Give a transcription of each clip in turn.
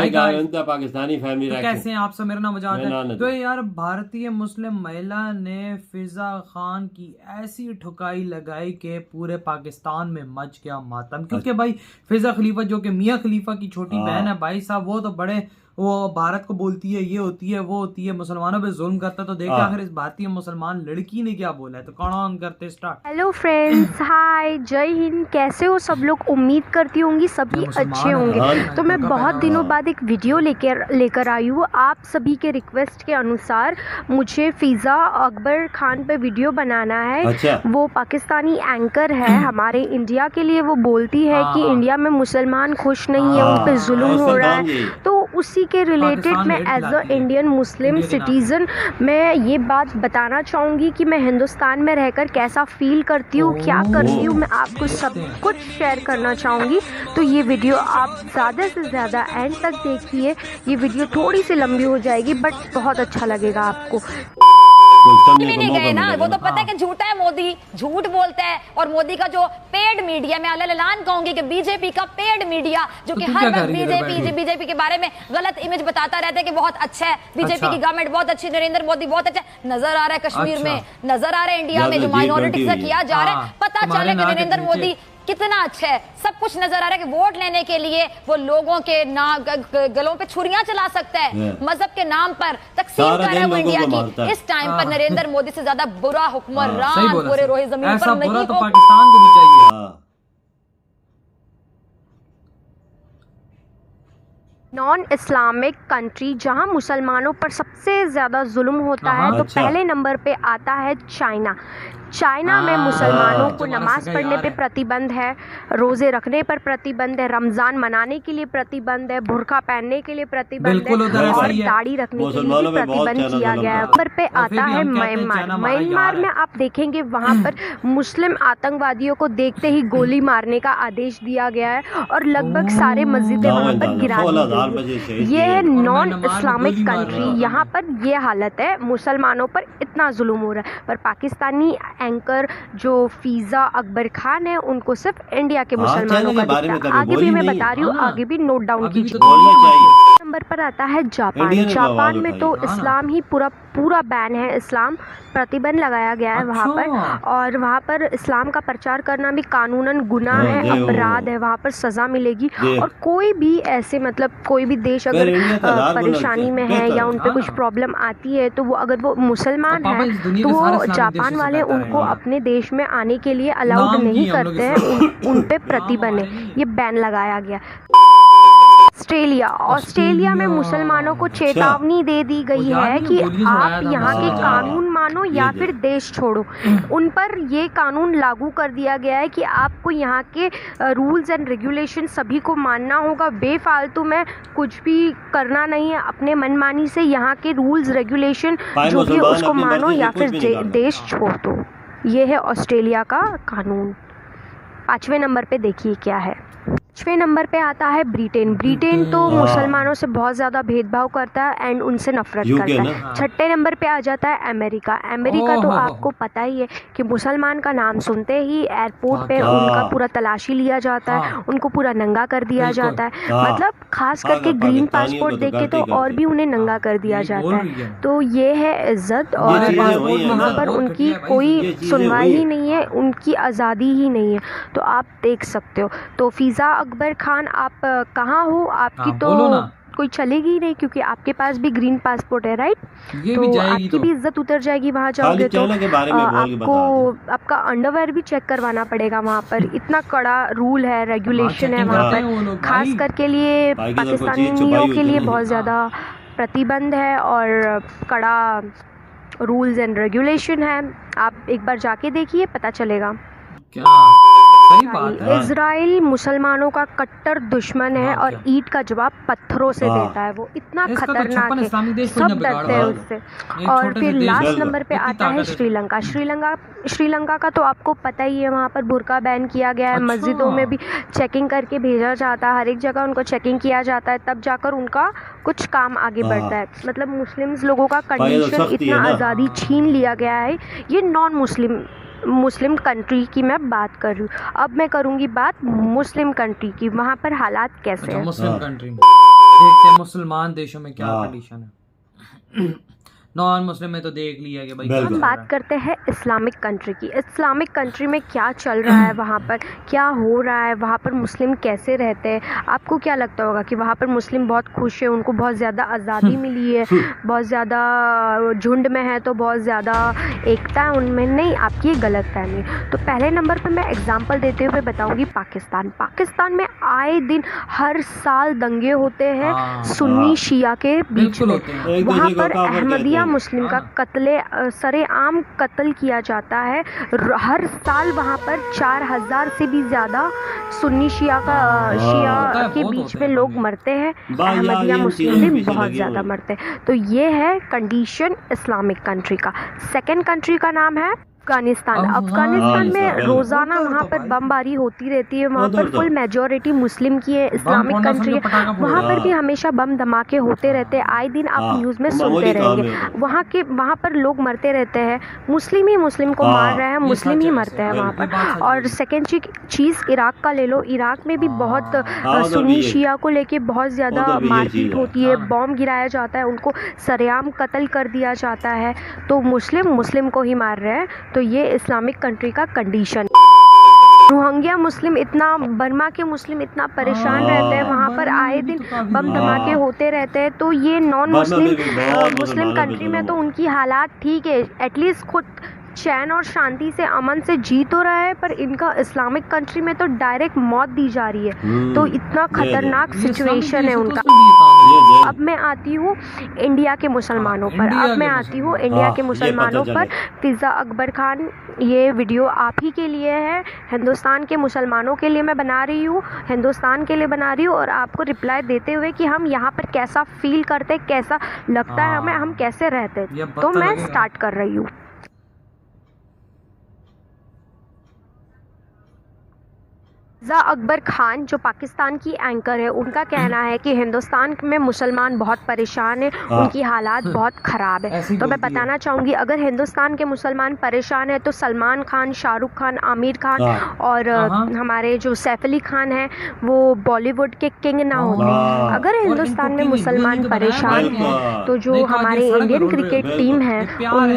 Pakistani family तो कैसे हैं आप सब? मेरा नाम मुजाहिद है। तो यार भारतीय मुस्लिम महिला ने फिजा खान की ऐसी ठुकाई लगाई कि पूरे पाकिस्तान में मच गया मातम, क्योंकि भाई फिजा खलीफा जो कि मियां खलीफा की छोटी बहन है भाई साहब, वो तो बड़े वो भारत को बोलती है ये होती है वो होती है, मुसलमानों पे जुल्म करता है। तो देखा आखिर इस भारतीय मुसलमान लड़की ने क्या बोला है, तो कौन करते स्टार्ट। हेलो फ्रेंड्स, हाय, जय हिंद। कैसे हो सब लोग? उम्मीद करती होंगी सभी अच्छे होंगे। तो मैं बहुत दिनों बाद एक वीडियो लेकर आई हूँ आप सभी के रिक्वेस्ट के अनुसार। मुझे फिजा अकबर खान पे वीडियो बनाना है। अच्छा। वो पाकिस्तानी एंकर है हमारे इंडिया के लिए। वो बोलती है कि इंडिया में मुसलमान खुश नहीं है, उन पे जुल्म हो रहा है। तो उसी के रिलेटेड मैं as a Indian Muslim citizen मैं ये बात बताना चाहूँगी कि मैं हिंदुस्तान में रहकर कैसा फील करती हूँ, क्या करती हूँ, मैं आपको सब कुछ शेयर करना चाहूँगी। तो ये वीडियो आप ज़्यादा से ज़्यादा एंड तक देखिए। ये वीडियो थोड़ी सी लंबी हो जाएगी बट बहुत अच्छा लगेगा आपको। भी नहीं गए ना, वो तो पता है कि झूठा है, मोदी झूठ बोलता है। और मोदी का जो पेड मीडिया, मैं ऐलान कहूंगी कि बीजेपी का पेड मीडिया जो कि हर वक्त बीजेपी के बारे में गलत इमेज बताता रहता है कि बहुत अच्छा है बीजेपी की गवर्नमेंट, बहुत अच्छी, नरेंद्र मोदी बहुत अच्छा नजर आ रहा है कश्मीर में, नजर आ रहा है इंडिया में जो माइनॉरिटी से किया जा रहा है। पता चले कि नरेंद्र मोदी कितना अच्छा है, सब कुछ नजर आ रहा है कि वोट लेने के लिए वो लोगों के गलों पे छुरियां चला सकता है, मजहब के नाम पर तकसीम कर रहा है वो इंडिया की। इस टाइम पर नरेंद्र मोदी से ज्यादा बुरा हुक्मरान पूरे रोए जमीन पर नहीं तो पाकिस्तान को भी चाहिए। नॉन इस्लामिक कंट्री जहां मुसलमानों पर सबसे ज़्यादा जुल्म होता है तो पहले नंबर पे आता है चाइना। चाइना में मुसलमानों को नमाज पढ़ने पे प्रतिबंध है, रोज़े रखने पर प्रतिबंध है, रमज़ान मनाने के लिए प्रतिबंध है, बुर्का पहनने के लिए प्रतिबंध है और दाढ़ी रखने के लिए भी प्रतिबंध किया गया है। नंबर पे आता है म्यांमार। म्यांमार में आप देखेंगे वहाँ पर मुस्लिम आतंकवादियों को देखते ही गोली मारने का आदेश दिया गया है और लगभग सारे मस्जिदें वहाँ पर गिरा दी गई। ये है नॉन इस्लामिक कंट्री, यहाँ पर ये हालत है, मुसलमानों पर इतना जुल्म हो रहा है। पर पाकिस्तानी एंकर जो फिजा अकबर खान है उनको सिर्फ इंडिया के मुसलमानों का दिखता है। आगे भी मैं बता रही हूँ, आगे भी नोट डाउन कीजिए। नंबर पर आता है जापान। जापान में तो इस्लाम ही पूरा बैन है, इस्लाम प्रतिबंध लगाया गया है वहाँ पर। और वहाँ पर इस्लाम का प्रचार करना भी कानूनन गुनाह है, अपराध है, वहाँ पर सज़ा मिलेगी। और कोई भी ऐसे मतलब कोई भी देश अगर परेशानी में है या उन पे कुछ प्रॉब्लम आती है तो वो अगर वो मुसलमान है तो वो जापान वाले उनको अपने देश में आने के लिए अलाउड नहीं करते हैं, उन पे प्रतिबंध है, ये बैन लगाया गया। ऑस्ट्रेलिया में मुसलमानों को चेतावनी दे दी गई है कि आप यहाँ के कानून मानो या फिर देश छोड़ो। उन पर ये कानून लागू कर दिया गया है कि आपको यहाँ के रूल्स एंड रेगुलेशन सभी को मानना होगा, बेफालतू में कुछ भी करना नहीं है, अपने मनमानी से यहाँ के रूल्स रेगुलेशन जो भी उसको मानो या फिर देश छोड़ दो। ये है ऑस्ट्रेलिया का कानून। 5वें नंबर पे देखिए क्या है। 6वें नंबर पे आता है ब्रिटेन। ब्रिटेन तो मुसलमानों से बहुत ज़्यादा भेदभाव करता है एंड उनसे नफरत करता है। 6ठे नंबर पे आ जाता है अमेरिका। अमेरिका तो आपको पता ही है कि मुसलमान का नाम सुनते ही एयरपोर्ट पे उनका पूरा तलाशी लिया जाता है, उनको पूरा नंगा कर दिया जाता है। मतलब खास करके ग्रीन पासपोर्ट देख के तो और भी उन्हें नंगा कर दिया जाता है। तो ये है इज्जत और वहाँ पर उनकी कोई सुनवाई ही नहीं है, उनकी आज़ादी ही नहीं है। तो आप देख सकते हो। तो फिजा अकबर खान आप कहाँ हो? आपकी तो कोई चलेगी ही नहीं क्योंकि आपके पास भी ग्रीन पासपोर्ट है, राइट? तो आपकी भी इज्जत उतर जाएगी वहाँ जाओगे तो। आपको आपका अंडरवेयर भी चेक करवाना पड़ेगा वहाँ पर। इतना कड़ा रूल है, रेगुलेशन है वहाँ पर, खास करके लिए पाकिस्तानियों के लिए बहुत ज़्यादा प्रतिबंध है और कड़ा रूल्स एंड रेगुलेशन है। आप एक बार जाके देखिए, पता चलेगा। सही बात है। इजराइल मुसलमानों का कट्टर दुश्मन है और ईंट का जवाब पत्थरों से देता है। वो इतना खतरनाक है, सब डरते हैं उससे। और फिर लास्ट नंबर पे आता है श्रीलंका। श्रीलंका का तो आपको पता ही है, वहाँ पर बुर्का बैन किया गया है। मस्जिदों में भी चेकिंग करके भेजा जाता है, हर एक जगह उनको चेकिंग किया जाता है, तब जाकर उनका कुछ काम आगे बढ़ता है। मतलब मुस्लिम्स लोगों का कंडीशन इतना आज़ादी छीन लिया गया है। ये नॉन मुस्लिम कंट्री की मैं बात कर रही हूँ। अब मैं करूँगी बात मुस्लिम कंट्री की, वहाँ पर हालात कैसे हैं। मुस्लिम कंट्री में देखते हैं मुसलमान देशों में क्या कंडीशन है। नॉन मुस्लिम में तो देख लिया कि भाई। हम बात करते हैं इस्लामिक कंट्री की। इस्लामिक कंट्री में क्या चल रहा है, वहाँ पर क्या हो रहा है, वहाँ पर मुस्लिम कैसे रहते हैं। आपको क्या लगता होगा कि वहाँ पर मुस्लिम बहुत खुश है, उनको बहुत ज़्यादा आज़ादी मिली है, बहुत ज़्यादा झुंड में है, तो बहुत ज़्यादा एकता है उनमें? नहीं, आपकी ये गलत फहमी। तो पहले नंबर पर मैं एग्जाम्पल देते हुए बताऊँगी पाकिस्तान। पाकिस्तान में आए दिन हर साल दंगे होते हैं सुन्नी शिया के बीच में। वहाँ पर अहमदिया मुस्लिम का सरेआम कत्ल किया जाता है। हर साल वहाँ पर 4000 से भी ज़्यादा सुन्नी शिया के बीच में लोग मरते हैं। अहमदिया मुस्लिम भी बहुत ज़्यादा मरते हैं। तो ये है कंडीशन इस्लामिक कंट्री का। सेकंड कंट्री का नाम है अफगानिस्तान। अफगानिस्तान में रोज़ाना वहाँ पर बमबारी होती रहती है। वहाँ पर फुल मेजॉरिटी मुस्लिम की है, इस्लामिक कंट्री है। वहाँ पर भी हमेशा बम धमाके होते रहते हैं, आए दिन आप न्यूज़ में सुनते रहेंगे। वहाँ पर लोग मरते रहते हैं, मुस्लिम ही मुस्लिम को मार रहे हैं, मुस्लिम ही मरते हैं वहाँ पर। और सेकेंड चीज़ इराक का ले लो। इराक में भी बहुत सुन्नी शिया को लेके बहुत ज़्यादा मारपीट होती है, बॉम्ब गिराया जाता है, उनको सरेआम कत्ल कर दिया जाता है। तो मुस्लिम को ही मार रहे हैं। तो ये इस्लामिक कंट्री का कंडीशन। रोहिंग्या मुस्लिम बर्मा के मुस्लिम इतना परेशान रहते हैं, वहाँ पर आए दिन बम धमाके होते रहते हैं। तो ये नॉन मुस्लिम कंट्री में तो उनकी हालात ठीक है, एटलीस्ट खुद चैन और शांति से अमन से जी तो रहा है, पर इनका इस्लामिक कंट्री में तो डायरेक्ट मौत दी जा रही है। तो इतना खतरनाक सिचुएशन है उनका। अब मैं आती हूँ इंडिया के मुसलमानों पर। फिज़ा अकबर खान, ये वीडियो आप ही के लिए है, हिंदुस्तान के मुसलमानों के लिए मैं बना रही हूँ, हिंदुस्तान के लिए बना रही हूँ, और आपको रिप्लाई देते हुए कि हम यहाँ पर कैसा फील करते, कैसा लगता है हमें, हम कैसे रहते। तो मैं स्टार्ट कर रही हूँ। फिज़ा अकबर खान जो पाकिस्तान की एंकर है, उनका कहना है कि हिंदुस्तान में मुसलमान बहुत परेशान हैं, उनकी हालात बहुत ख़राब है। तो मैं बताना चाहूँगी, अगर हिंदुस्तान के मुसलमान परेशान है तो सलमान खान, शाहरुख खान, आमिर खान और हमारे जो सैफ अली खान हैं वो बॉलीवुड के किंग ना होते। अगर हिंदुस्तान में मुसलमान परेशान हैं तो जो हमारे इंडियन क्रिकेट टीम है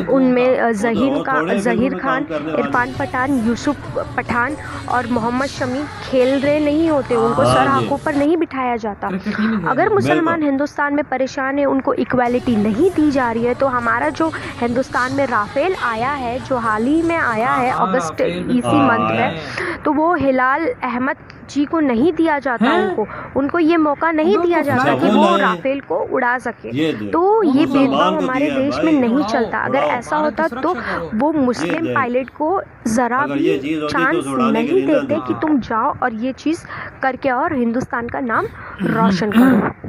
उनमें ज़हीर खान, इरफान पठान, यूसुफ पठान और मोहम्मद शमी खेल रहे नहीं होते, उनको सर आंखों पर नहीं बिठाया जाता। अगर मुसलमान हिंदुस्तान में परेशान है, उनको इक्वालिटी नहीं दी जा रही है, तो हमारा जो हिंदुस्तान में राफेल आया है, जो हाल ही में आया है अगस्त इसी मंथ में, तो वो हिलाल अहमद जी को नहीं दिया जाता, उनको ये मौका नहीं दिया जाता कि वो राफेल को उड़ा सके। तो ये भेदभाव हमारे देश में नहीं चलता। अगर ऐसा होता तो वो मुस्लिम पायलट को ज़रा भी चांस नहीं देते कि तुम जाओ और ये चीज़ करके और हिंदुस्तान का नाम रोशन करो।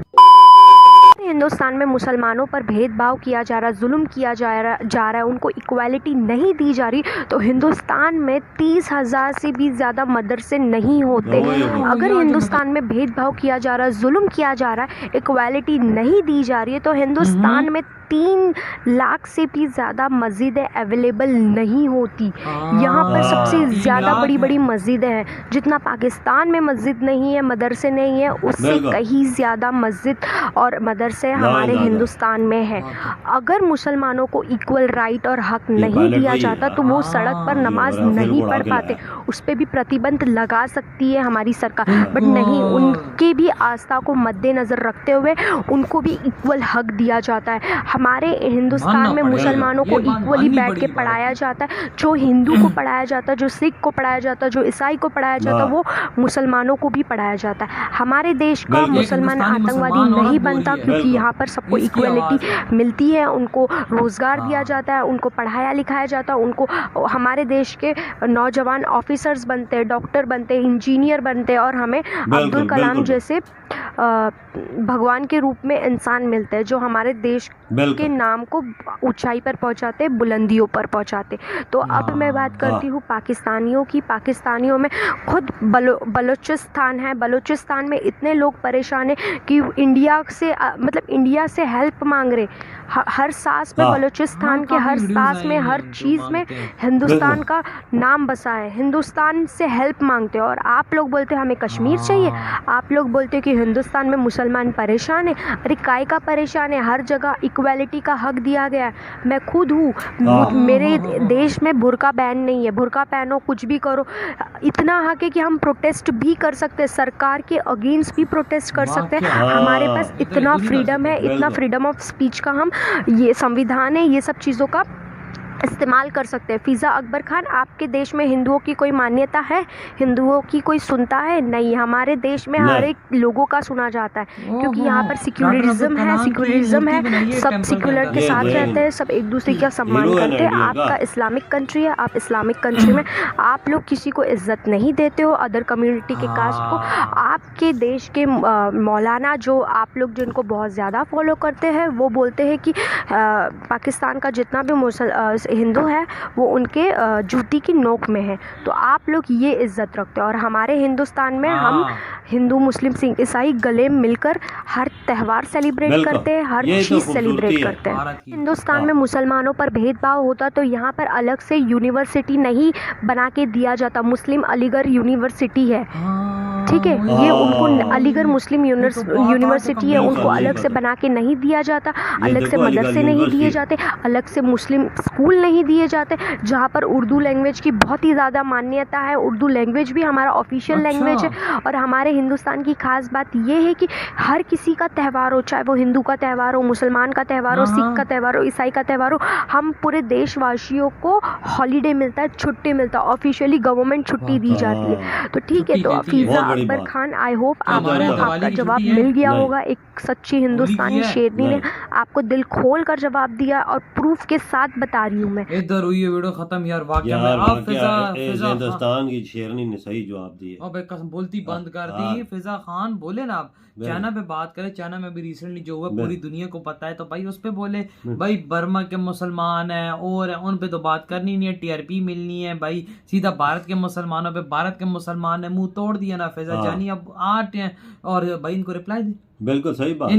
हिंदुस्तान में मुसलमानों पर भेदभाव किया जा रहा, जुल्म किया जा रहा है, उनको इक्वालिटी नहीं दी जा रही। तो हिंदुस्तान में 30,000 से भी ज़्यादा मदरसे नहीं होते। अगर हिंदुस्तान में भेदभाव किया जा रहा, जुल्म किया जा रहा है, इक्वालिटी नहीं दी जा रही है, तो हिंदुस्तान में 3 लाख से भी ज़्यादा मस्जिदें अवेलेबल नहीं होती। यहाँ पर सबसे ज़्यादा बड़ी बड़ी मस्जिदें हैं। जितना पाकिस्तान में मस्जिद नहीं है, मदरसे नहीं है, उससे कहीं ज़्यादा मस्जिद और मदरसे हमारे हिंदुस्तान में है। अगर मुसलमानों को इक्वल राइट और हक नहीं दिया जाता तो वो सड़क पर नमाज नहीं पढ़ पाते। उस पर भी प्रतिबंध लगा सकती है हमारी सरकार, बट नहीं, उनके भी आस्था को मद्देनज़र रखते हुए उनको भी इक्वल हक दिया जाता है। हमारे हिंदुस्तान में मुसलमानों को इक्वली बैठ के पढ़ाया जाता है। जो हिंदू को पढ़ाया जाता है, जो सिख को पढ़ाया जाता है, जो ईसाई को पढ़ाया जाता है, वो मुसलमानों को भी पढ़ाया जाता है। हमारे देश का मुसलमान आतंकवादी नहीं बनता, क्योंकि यहाँ पर सबको इक्वलिटी मिलती है, उनको रोज़गार दिया जाता है, उनको पढ़ाया लिखाया जाता है, उनको हमारे देश के नौजवान ऑफिसर्स बनते हैं, डॉक्टर बनते हैं, इंजीनियर बनते हैं, और हमें अब्दुल कलाम जैसे भगवान के रूप में इंसान मिलते हैं, जो हमारे देश के नाम को ऊंचाई पर पहुंचाते, बुलंदियों पर पहुंचाते। तो अब मैं बात करती हूँ पाकिस्तानियों की। पाकिस्तानियों में खुद बलूचिस्तान है। बलूचिस्तान में इतने लोग परेशान हैं कि इंडिया से हेल्प मांग रहे। हर सांस में बलूचिस्तान के हर सांस में, हर चीज़ में हिंदुस्तान का नाम बसा है। हिंदुस्तान से हेल्प मांगते हो, और आप लोग बोलते हो हमें कश्मीर चाहिए, आप लोग बोलते हो कि हिंदुस्तान में मुसलमान परेशान है। अरे काय का परेशान है, हर जगह इक्वालिटी का हक दिया गया है। मैं खुद हूँ, मेरे देश में बुर्का बैन नहीं है, बुर्का पहनो, कुछ भी करो। इतना हक है कि हम प्रोटेस्ट भी कर सकते हैं, सरकार के अगेंस्ट भी प्रोटेस्ट कर सकते हैं। हमारे पास इतना फ्रीडम है, इतना फ्रीडम ऑफ स्पीच का हम, ये संविधान है, ये सब चीज़ों का इस्तेमाल कर सकते हैं। फ़िज़ा अकबर खान, आपके देश में हिंदुओं की कोई मान्यता है? हिंदुओं की कोई सुनता है? नहीं। हमारे देश में हर एक लोगों का सुना जाता है, क्योंकि यहाँ पर सिक्युलरिज्म है, सब सिक्युलर के साथ रहते हैं, सब एक दूसरे का सम्मान करते हैं। आपका इस्लामिक कंट्री है, आप इस्लामिक कंट्री में आप लोग किसी को इज्जत नहीं देते हो, अदर कम्युनिटी के कास्ट को। आपके देश के मौलाना जो आप लोग जिनको बहुत ज़्यादा फॉलो करते हैं, वो बोलते हैं कि पाकिस्तान का जितना भी हिंदू है वो उनके जूती की नोक में है। तो आप लोग ये इज्जत रखते हो, और हमारे हिंदुस्तान में हम हिंदू मुस्लिम सिंह ईसाई गले मिलकर हर त्यौहार सेलिब्रेट करते हैं, हर चीज़ सेलिब्रेट करते हैं। हिंदुस्तान में मुसलमानों पर भेदभाव होता तो यहाँ पर अलग से यूनिवर्सिटी नहीं बना के दिया जाता। मुस्लिम अलीगढ़ यूनिवर्सिटी है, ठीक है, ये उनको अलीगढ़ मुस्लिम यूनिवर्सिटी है, उनको अलग से बना के नहीं दिया जाता, अलग से मदरसे नहीं दिए जाते, अलग से मुस्लिम स्कूल नहीं दिए जाते, जहाँ पर उर्दू लैंग्वेज की बहुत ही ज़्यादा मान्यता है। उर्दू लैंग्वेज भी हमारा ऑफिशियल लैंग्वेज है। और हमारे हिंदुस्तान की खास बात ये है कि हर किसी का त्यौहार हो, चाहे वो हिंदू का त्यौहार हो, मुसलमान का त्यौहार हो, सिख का त्यौहार हो, ईसाई का त्यौहार हो, हम पूरे देशवासियों को हॉलीडे मिलता है, छुट्टी मिलता है, ऑफिशियली गवर्नमेंट छुट्टी दी जाती है। तो ठीक है, तो फ़िज़ा अकबर खान, आई होप आपका जवाब मिल गया होगा। एक सच्ची हिंदुस्तानी शेरनी ने आपको दिल खोल कर जवाब दिया, और प्रूफ के साथ बता रही हूँ मैं। इधर हुई वीडियो खत्म यार, वाकई में आप हिंदुस्तान की शेरनी ने सही जवाब दिया। अब कसम बोलती बंद कर दी। फ़िज़ा खान बोले ना, आप चाइना पे बात करें, चाइना में भी रिसेंटली जो हुआ पूरी दुनिया को पता है, तो भाई उस पे बोले भाई बर्मा के मुसलमान है और उन पे तो बात करनी नहीं है, टीआरपी मिलनी है भाई, सीधा भारत के मुसलमानों पे, भारत के मुसलमान ने मुंह तोड़ दिया ना फ़िज़ा जानी। अब आठ हैं और भाई इनको रिप्लाई दे, बिल्कुल सही बात,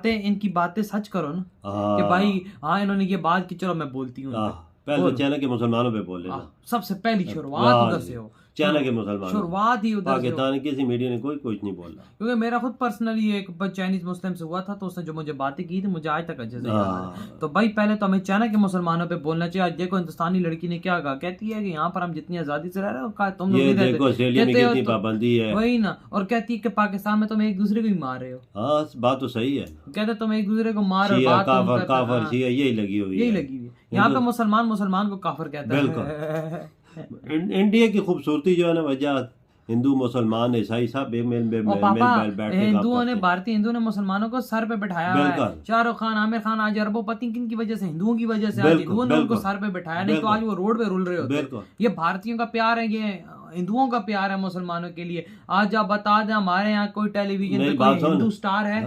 इनकी बातें सच करो ना कि भाई हाँ इन्होंने ये बात की, चलो मैं बोलती हूँ। पहले तो चाइना के मुसलमानों पे बोले, सबसे पहली शुरुआत उधर से हो, चाइना के मुसलमान शुरुआत ही उधर से। पाकिस्तान किसी मीडिया ने कोई कुछ नहीं बोला, क्योंकि मेरा खुद पर्सनली एक चाइनीज मुस्लिम से हुआ था, तो उसने जो मुझे बातें की थी मुझे आज तक अच्छे से याद है। तो भाई पहले तो हमें चाइना के मुसलमानों पे बोलना चाहिए। आज देखो हिंदुस्तानी लड़की ने क्या कहा, कहती है कि यहाँ पर हम जितनी आजादी से रह रहे हो, तुम लोग देखो ऑस्ट्रेलिया में कितनी पाबंदी है, वही ना, और कहती है कि पाकिस्तान में तुम एक दूसरे को ही मार रहे हो। हाँ बात तो सही है, कहते तुम एक दूसरे को मार रहे हो, यही लगी हुई है। यहाँ पे मुसलमान को काफिर कहता है। इंडिया की खूबसूरती जो है ना वजह, हिंदू मुसलमान ईसाई सब बैठ के हिंदुओं ने, भारतीय हिंदू ने मुसलमानों को सर पे बिठाया है। शाहरुख खान, आमिर खान आज अरबोपति किन की वजह से? हिंदुओं की वजह से। आज हिंदुओं ने उनको सर पे बिठाया, नहीं तो आज वो रोड पे रुल रहे होते। ये भारतीयों का प्यार है, ये हिंदुओं का प्यार है मुसलमानों के लिए। आज आप बता दें हमारे यहाँ कोई टेलीविजन पे कोई हिंदू स्टार है?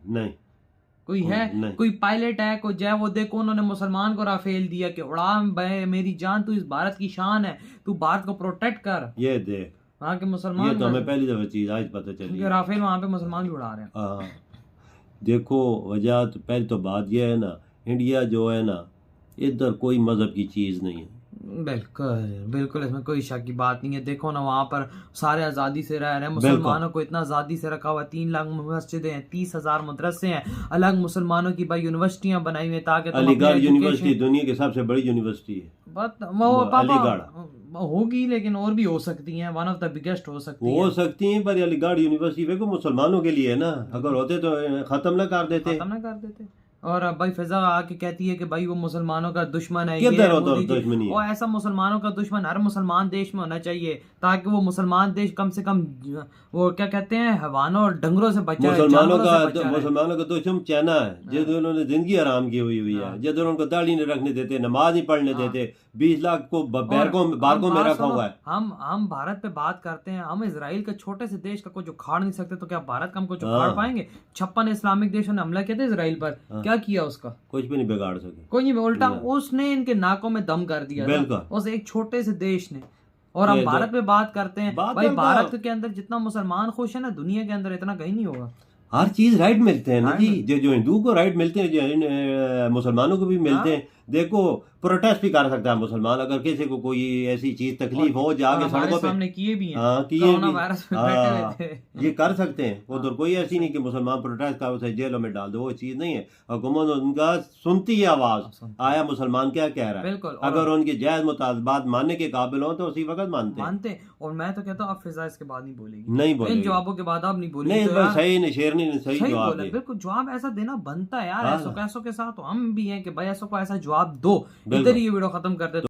नहीं। कोई है? कोई पायलट है? कोई जय? वो देखो उन्होंने मुसलमान को राफेल दिया कि उड़ा मेरी जान, तू इस भारत की शान है, तू भारत को प्रोटेक्ट कर। ये देख वहाँ के मुसलमान, ये तो हमें पहली दफा चीज आज पता चली, राफेल वहाँ पे मुसलमान भी उड़ा रहे हैं। देखो वजह तो पहली तो बात यह है ना, इंडिया जो है ना, इधर कोई मजहब की चीज नहीं है। बिल्कुल इसमें कोई शक की बात नहीं है। देखो ना वहाँ पर सारे आज़ादी से रह रहे हैं, मुसलमानों को इतना आज़ादी से रखा हुआ। 3 लाख मस्जिदें हैं, 30,000 मदरसे हैं, अलग मुसलमानों की भाई यूनिवर्सिटियाँ बनाई हुई है ताकि अलीगढ़ यूनिवर्सिटी दुनिया की सबसे बड़ी यूनिवर्सिटी है। होगी लेकिन और भी हो सकती हैं, वन ऑफ द बिगेस्ट हो सकती हैं, पर अलीगढ़ यूनिवर्सिटी देखो मुसलमानों के लिए है ना, अगर होते तो खत्म ना कर देते। और भाई फ़िज़ा आके कहती है कि भाई वो मुसलमानों का दुश्मन है। दुश्मनी और ऐसा मुसलमानों का दुश्मन हर मुसलमान देश में होना चाहिए, ताकि वो मुसलमान देश कम से कम वो क्या कहते हैं, हैवानों और डंगरों से बचाए। मुसलमानों का दुश्मन चाइना है, जिस उन्होंने जिंदगी आराम की हुई है, जिस उनको दाढ़ी नहीं रखने देते, नमाज नहीं पढ़ने देते, 20 लाख को बारकों में रखा हुआ है। हम भारत पे बात करते हैं, हम इजराइल के छोटे से देश का कुछ उखाड़ नहीं सकते, तो क्या भारत का हम कुछ उखाड़ पाएंगे? 56 इस्लामिक देशों ने हमला किया था इजराइल पर, क्या किया उसका? कुछ भी नहीं बिगाड़ सके, कोई नहीं, उल्टा उसने इनके नाकों में दम कर दिया उस एक छोटे से देश ने। और हम भारत पे बात करते हैं, भाई भारत के अंदर जितना मुसलमान खुश है ना, दुनिया के अंदर इतना कहीं नहीं होगा। हर चीज राइट मिलते हैं ना जी, जो हिंदू को राइट मिलते हैं, मुसलमानों को भी मिलते हैं, देखो प्रोटेस्ट भी कर सकता है मुसलमान, अगर किसी को कोई ऐसी चीज तकलीफ हो जाके सड़कों पे सामने किए भी हैं। हाँ किए कोरोना भी वायरस में बैठे हुए थे। ये कर सकते हैं। उधर कोई ऐसी नहीं कि मुसलमान प्रोटेस्ट का उसे जेलों में डाल दो, वो चीज नहीं है। हुकूमत उनका सुनती है आवाज, आया मुसलमान क्या कह रहा है। बिल्कुल। अगर उनकी जायज मुतालबात मानने के काबिल हो तो उसी वक्त मानते हैं। और मैं तो कहता हूँ अब फिजा इसके बाद नहीं बोलेगी, नहीं इन बोलेगी। जवाबों के बाद अब नहीं बोलेगी। नहीं तो बस यार सही नहीं, शेरनी ने सही जवाब बोला, दिया। बिल्कुल जवाब ऐसा देना बनता है यार। हाँ। ऐसो के साथ तो हम भी हैं कि भाई ऐसो को ऐसा जवाब दो। बिल्कुल। इधर ही ये वीडियो खत्म करते